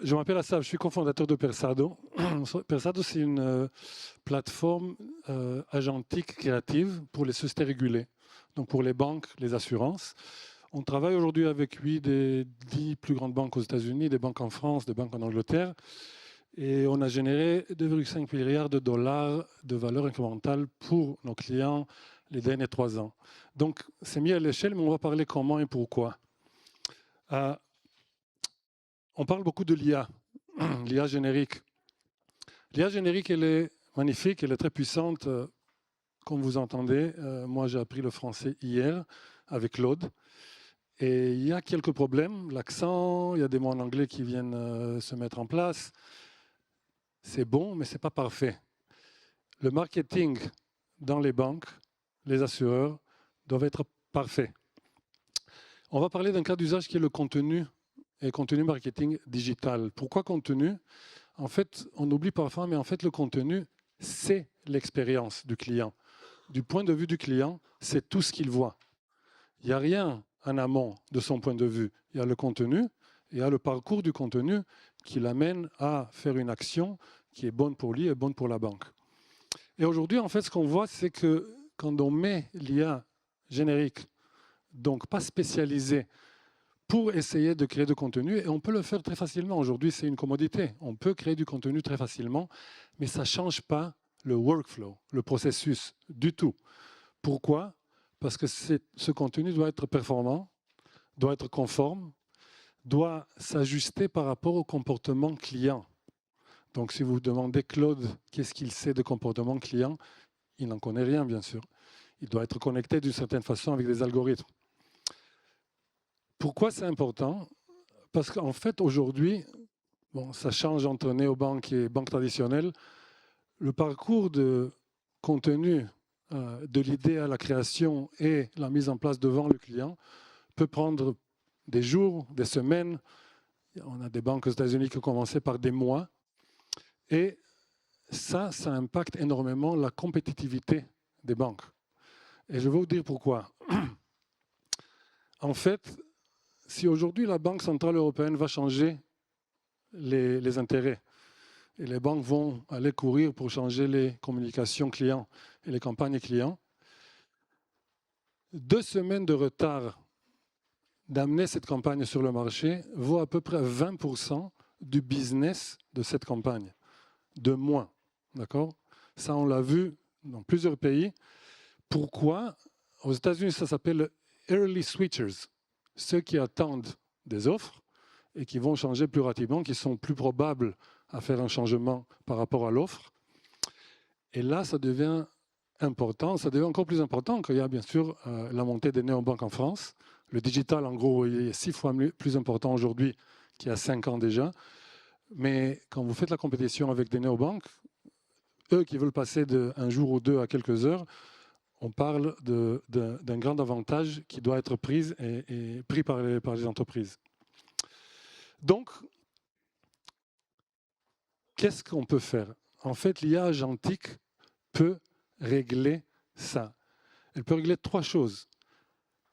Je m'appelle Assaf, je suis cofondateur de Persado. Persado, c'est une plateforme agentique créative pour les sociétés régulées, donc pour les banques, les assurances. On travaille aujourd'hui avec 8 des 10 plus grandes banques aux États-Unis, des banques en France, des banques en Angleterre. Et on a généré 2,5 milliards de dollars de valeur incrémentale pour nos clients les derniers 3 ans. Donc, c'est mis à l'échelle, mais on va parler comment et pourquoi. On parle beaucoup de l'IA, l'IA générique. L'IA générique, elle est magnifique, elle est très puissante, comme vous entendez. Moi, j'ai appris le français hier avec Claude. Et il y a quelques problèmes. L'accent, il y a des mots en anglais qui viennent se mettre en place. C'est bon, mais ce n'est pas parfait. Le marketing dans les banques, les assureurs, doivent être parfaits. On va parler d'un cas d'usage qui est le contenu et contenu marketing digital. Pourquoi contenu? En fait, on oublie parfois, mais en fait, le contenu, c'est l'expérience du client. Du point de vue du client, c'est tout ce qu'il voit. Il n'y a rien en amont de son point de vue. Il y a le contenu, il y a le parcours du contenu qui l'amène à faire une action qui est bonne pour lui et bonne pour la banque. Et aujourd'hui, en fait, ce qu'on voit, c'est que quand on met l'IA générique, donc pas spécialisée, pour essayer de créer du contenu, et on peut le faire très facilement. Aujourd'hui, c'est une commodité. On peut créer du contenu très facilement, mais ça ne change pas le workflow, le processus du tout. Pourquoi? Parce que ce contenu doit être performant, doit être conforme, doit s'ajuster par rapport au comportement client. Donc, si vous demandez Claude, qu'est-ce qu'il sait de comportement client, il n'en connaît rien, bien sûr. Il doit être connecté d'une certaine façon avec des algorithmes. Pourquoi c'est important? Parce qu'en fait, aujourd'hui, bon, ça change entre néobanques et banques traditionnelles. Le parcours de contenu, de l'idée à la création et la mise en place devant le client peut prendre des jours, des semaines. On a des banques aux États-Unis qui ont commencé par des mois. Et ça impacte énormément la compétitivité des banques. Et je vais vous dire pourquoi. En fait, si aujourd'hui la Banque centrale européenne va changer les intérêts, et les banques vont aller courir pour changer les communications clients et les campagnes clients, 2 semaines de retard d'amener cette campagne sur le marché vaut à peu près 20% du business de cette campagne, de moins. D'accord? Ça, on l'a vu dans plusieurs pays. Pourquoi? Aux États-Unis, ça s'appelle early switchers, ceux qui attendent des offres et qui vont changer plus rapidement, qui sont plus probables à faire un changement par rapport à l'offre. Et là, ça devient important, ça devient encore plus important quand il y a bien sûr la montée des néobanques en France. Le digital, en gros, il est 6 fois plus important aujourd'hui qu'il y a 5 ans déjà. Mais quand vous faites la compétition avec des néobanques, eux qui veulent passer d'un jour ou deux à quelques heures, on parle d'un grand avantage qui doit être pris par les entreprises. Donc, qu'est-ce qu'on peut faire? En fait, l'IA agentique peut régler ça. Elle peut régler 3 choses.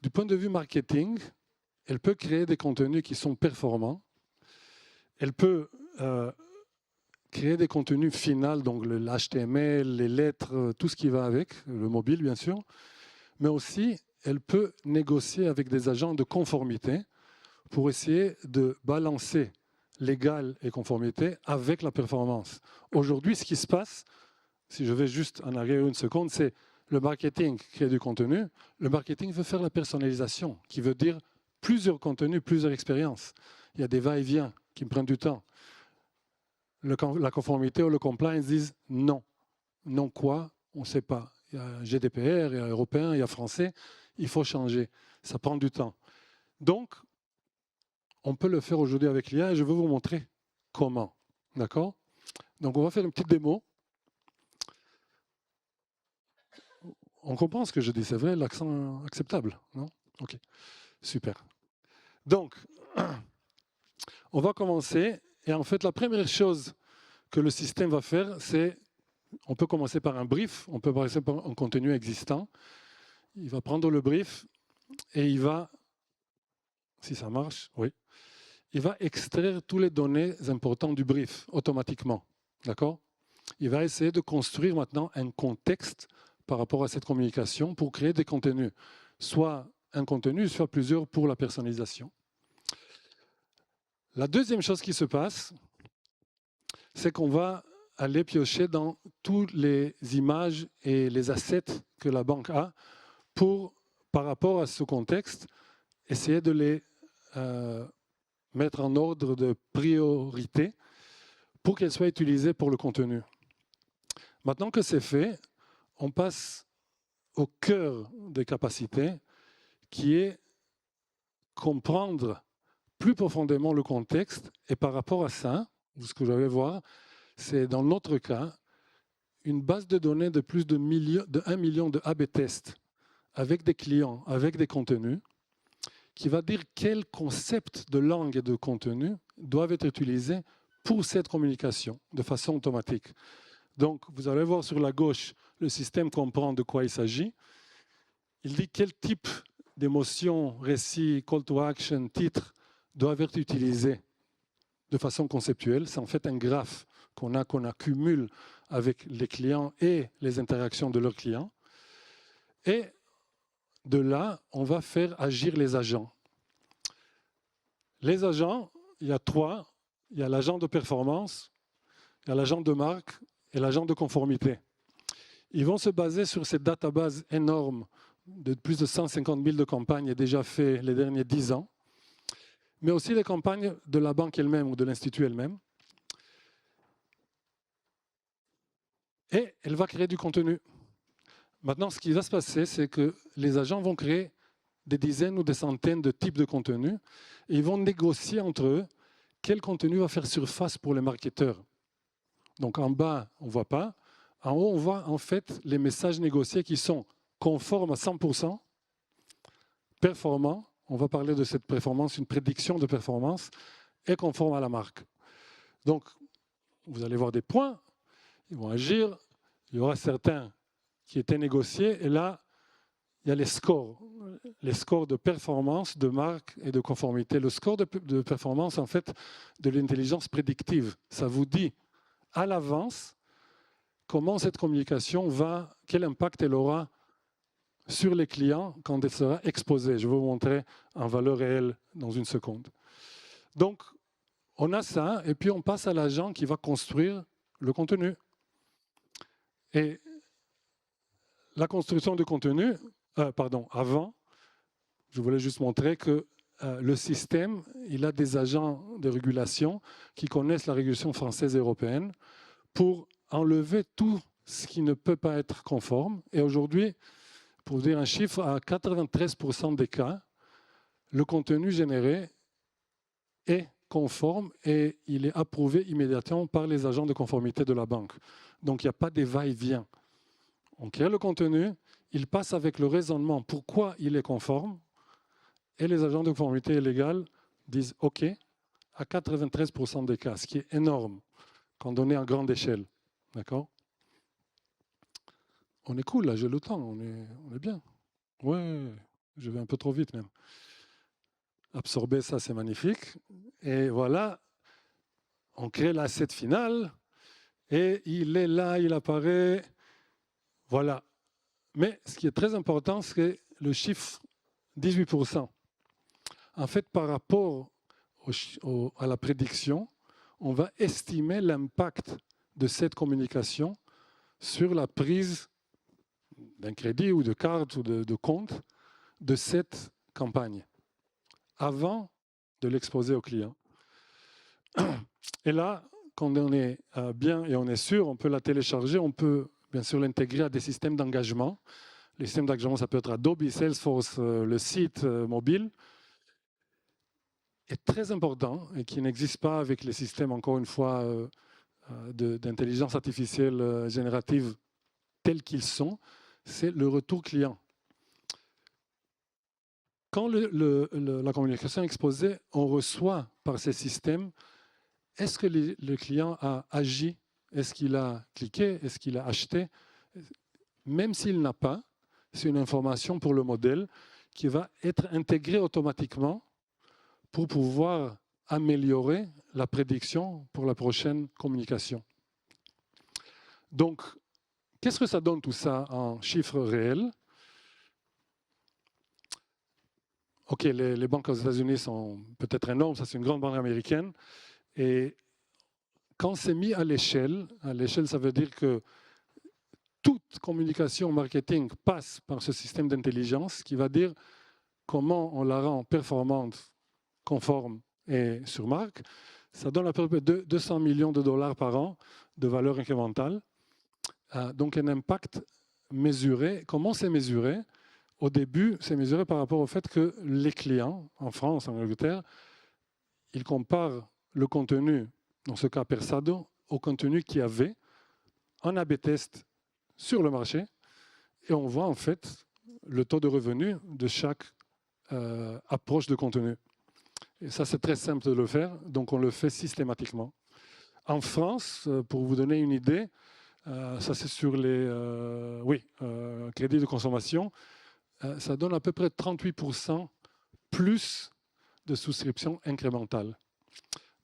Du point de vue marketing, elle peut créer des contenus qui sont performants. Elle peut créer des contenus finaux, donc l'HTML, les lettres, tout ce qui va avec, le mobile bien sûr. Mais aussi, elle peut négocier avec des agents de conformité pour essayer de balancer légal et conformité avec la performance. Aujourd'hui, ce qui se passe, si je vais juste en arrière une seconde, c'est le marketing crée du contenu. Le marketing veut faire la personnalisation, qui veut dire plusieurs contenus, plusieurs expériences. Il y a des va-et-vient qui me prennent du temps. La conformité ou le compliance disent non. Non quoi? On ne sait pas. Il y a GDPR, il y a européen, il y a français. Il faut changer. Ça prend du temps. Donc, on peut le faire aujourd'hui avec l'IA et je vais vous montrer comment. D'accord? Donc, on va faire une petite démo. On comprend ce que je dis, c'est vrai, l'accent acceptable, non? Ok, super. Donc, on va commencer. Et en fait, la première chose que le système va faire, c'est, on peut commencer par un brief, on peut commencer par un contenu existant. Il va prendre le brief et il va, si ça marche, oui, il va extraire toutes les données importantes du brief automatiquement. D'accord? Il va essayer de construire maintenant un contexte par rapport à cette communication pour créer des contenus, soit un contenu, soit plusieurs pour la personnalisation. La deuxième chose qui se passe, c'est qu'on va aller piocher dans toutes les images et les assets que la banque a pour, par rapport à ce contexte, essayer de les mettre en ordre de priorité pour qu'elles soient utilisées pour le contenu. Maintenant que c'est fait, on passe au cœur des capacités, qui est comprendre plus profondément le contexte. Et par rapport à ça, ce que je vais voir, c'est dans notre cas, une base de données de plus de 1 million de A/B tests avec des clients, avec des contenus, qui va dire quels concepts de langue et de contenu doivent être utilisés pour cette communication de façon automatique. Donc, vous allez voir sur la gauche, le système comprend de quoi il s'agit. Il dit quel type d'émotion, récit, call to action, titre doivent être utilisés de façon conceptuelle. C'est en fait un graphe qu'on accumule avec les clients et les interactions de leurs clients. Et de là, on va faire agir les agents. Les agents, il y a 3. Il y a l'agent de performance, il y a l'agent de marque et l'agent de conformité. Ils vont se baser sur cette database énorme de plus de 150 000 de campagnes déjà faites les derniers 10 ans, mais aussi les campagnes de la banque elle-même ou de l'institut elle-même. Et elle va créer du contenu. Maintenant, ce qui va se passer, c'est que les agents vont créer des dizaines ou des centaines de types de contenus et ils vont négocier entre eux quel contenu va faire surface pour les marketeurs. Donc en bas, on ne voit pas. En haut, on voit en fait les messages négociés qui sont conformes à 100%, performants. On va parler de cette performance, une prédiction de performance, et conforme à la marque. Donc, vous allez voir des points, ils vont agir. Il y aura certains qui étaient négociés, et là, il y a les scores de performance, de marque et de conformité. Le score de performance, en fait, de l'intelligence prédictive, ça vous dit à l'avance comment cette communication va, quel impact elle aura sur les clients quand elle sera exposée. Je vais vous montrer en valeur réelle dans une seconde. Donc, on a ça, et puis on passe à l'agent qui va construire le contenu. Et la construction du contenu, avant, je voulais juste montrer que le système, il a des agents de régulation qui connaissent la régulation française et européenne pour enlever tout ce qui ne peut pas être conforme. Et aujourd'hui, pour vous dire un chiffre, à 93% des cas, le contenu généré est conforme et il est approuvé immédiatement par les agents de conformité de la banque. Donc il n'y a pas de va-et-vient. On crée le contenu, il passe avec le raisonnement pourquoi il est conforme et les agents de conformité légale disent OK à 93% des cas, ce qui est énorme quand on est à grande échelle. D'accord? On est cool là, j'ai le temps, on est bien. Ouais, je vais un peu trop vite même. Absorber ça, c'est magnifique. Et voilà, on crée l'asset final et il est là, il apparaît. Voilà. Mais ce qui est très important, c'est le chiffre 18%. En fait, par rapport à la prédiction, on va estimer l'impact de cette communication sur la prise d'un crédit ou de carte ou de compte de cette campagne, avant de l'exposer au client. Et là, quand on est bien et on est sûr, on peut la télécharger, on peut bien sûr l'intégrer à des systèmes d'engagement. Les systèmes d'engagement, ça peut être Adobe, Salesforce, le site mobile. Est très important et qui n'existe pas avec les systèmes, encore une fois, d'intelligence artificielle générative tels qu'ils sont, c'est le retour client. Quand la communication est exposée, on reçoit par ces systèmes, est-ce que le client a agi? Est-ce qu'il a cliqué? Est-ce qu'il a acheté? Même s'il n'a pas, c'est une information pour le modèle qui va être intégrée automatiquement pour pouvoir améliorer la prédiction pour la prochaine communication. Donc, qu'est-ce que ça donne tout ça en chiffres réels? OK, les banques aux États-Unis sont peut-être énormes, ça c'est une grande banque américaine. Et quand c'est mis à l'échelle, ça veut dire que toute communication marketing passe par ce système d'intelligence qui va dire comment on la rend performante, conforme et sur marque. Ça donne à peu près 200 millions de dollars par an de valeur incrémentale. Donc un impact mesuré. Comment c'est mesuré? Au début, c'est mesuré par rapport au fait que les clients, en France, en Angleterre, ils comparent le contenu, dans ce cas Persado, au contenu qu'il y avait en A/B test sur le marché. Et on voit en fait le taux de revenu de chaque approche de contenu. Et ça, c'est très simple de le faire, donc on le fait systématiquement. En France, pour vous donner une idée, ça c'est sur les crédits de consommation, ça donne à peu près 38% plus de souscriptions incrémentales.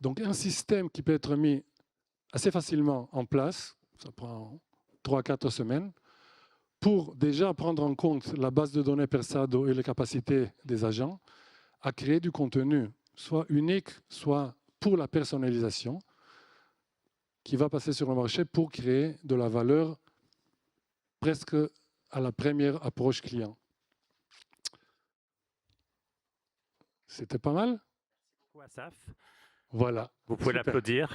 Donc un système qui peut être mis assez facilement en place, ça prend 3-4 semaines, pour déjà prendre en compte la base de données Persado et les capacités des agents, à créer du contenu, soit unique, soit pour la personnalisation, qui va passer sur le marché pour créer de la valeur presque à la première approche client. C'était pas mal? Asaf. Voilà. Vous pouvez l'applaudir.